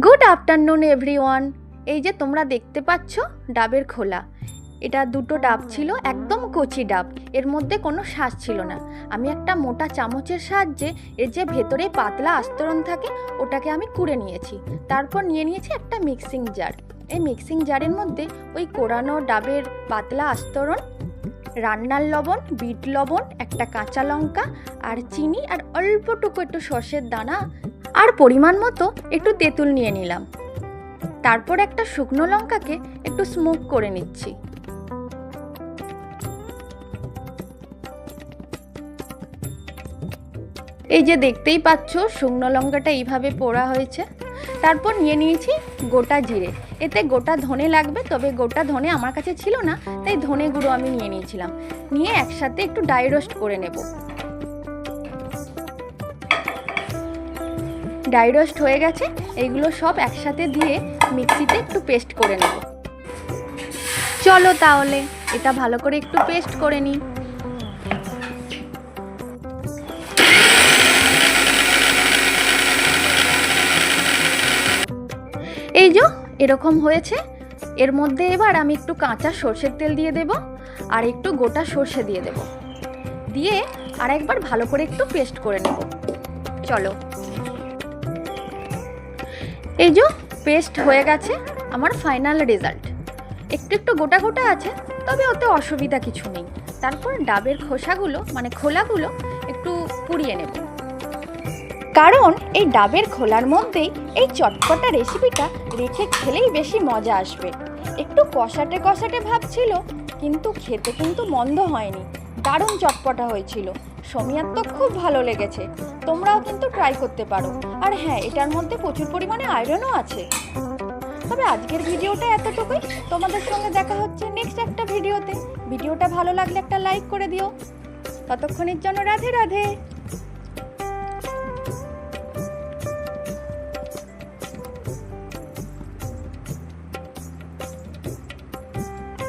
Good afternoon everyone. এই যে তোমরা দেখতে পাচ্ছ ডাবের খোলা, এটা দুটো ডাব ছিল, একদম কচি ডাব, এর মধ্যে কোনো শাঁস ছিল না। আমি একটা মোটা চামচের সাহায্যে এর যে ভেতরে পাতলা আস্তরণ থাকে ওটাকে আমি কুড়ে নিয়েছি। তারপর নিয়ে নিয়েছি একটা মিক্সিং জার। এই মিক্সিং জারের মধ্যে ওই কোরানো ডাবের পাতলা আস্তরণ, রান্নার লবণ, বিট লবণ, একটা কাঁচা লঙ্কা আর চিনি আর অল্পটুকু একটু সর্ষের দানা আর পরিমাণ মতো একটু তেঁতুল নিয়ে নিলাম। তারপর একটা শুকনো লঙ্কাকে একটু স্মোক করে নিচ্ছি। এই যে দেখতেই পাচ্ছ শুকনো লঙ্কাটা এইভাবে পোড়া হয়েছে। তারপর নিয়ে নিয়েছি গোটা জিরে, এতে গোটা ধনে লাগবে, তবে গোটা ধনে আমার কাছে ছিল না, তাই ধনে গুঁড়ো আমি নিয়ে নিয়েছিলাম। নিয়ে একসাথে একটু ড্রাই রোস্ট করে নেব। ড্রাই রোস্ট হয়ে গেছে, এইগুলো সব একসাথে দিয়ে মিক্সিতে একটু পেস্ট করে নেব। চলো তাহলে এটা ভালো করে একটু পেস্ট করে নিই। এই যে এরকম হয়েছে। এর মধ্যে এবার আমি একটু কাঁচা সর্ষের তেল দিয়ে দেব আর একটু গোটা সর্ষে দিয়ে দেব, দিয়ে আর একবার ভালো করে একটু পেস্ট করে নেব। চলো, এই যে পেস্ট হয়ে গেছে আমার ফাইনাল রেজাল্ট। একটু একটু গোটা গোটা আছে, তবে ওতে অসুবিধা কিছু নেই। তারপর ডাবের খোসাগুলো মানে খোলাগুলো একটু পুড়িয়ে নেব, কারণ এই ডাবের খোলার মধ্যেই এই চটপটা রেসিপিটা রেখে খেলেই বেশি মজা আসবে। একটু কষাটে কষাটে ভাব ছিল, কিন্তু খেতে কিন্তু মন্দ হয়নি, দারুণ চটপটা হয়েছিল। সমিয়ার তো খুব ভালো লেগেছে, তোমরাও কিন্তু ট্রাই করতে পারো। আর হ্যাঁ, এটার মধ্যে প্রচুর পরিমাণে আয়রনও আছে। তবে আজকের ভিডিওটা এতটুকুই, তোমাদের সঙ্গে দেখা হচ্ছে নেক্সট একটা ভিডিওতে। ভিডিওটা ভালো লাগলে একটা লাইক করে দিও। ততক্ষণের জন্য রাধে রাধে।